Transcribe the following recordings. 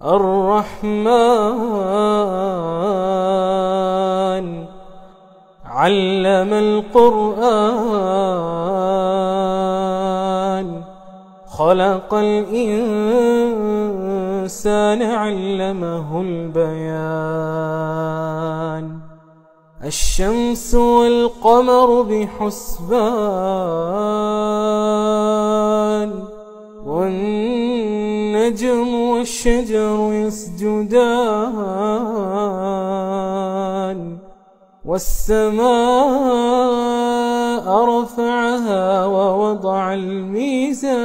الرحمن علم القرآن خلق الإنسان علمه البيان الشمس والقمر بحسبان والنجم والشجر يسجدان والسماء رفعها ووضع الميزان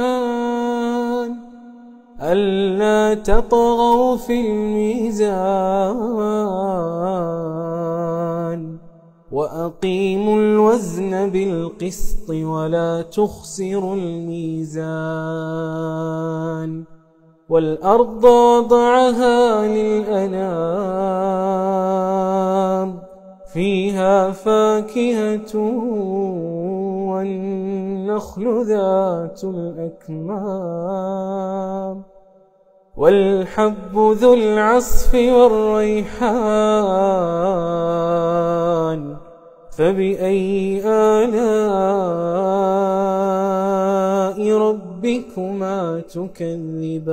ألا تطغوا في الميزان وأقيموا الوزن بالقسط ولا تخسروا الميزان والأرض وضعها للأنام فيها فاكهة والنخل ذات الأكمام والحب ذو العصف والريحان فبأي آلاء ربكما تكذبان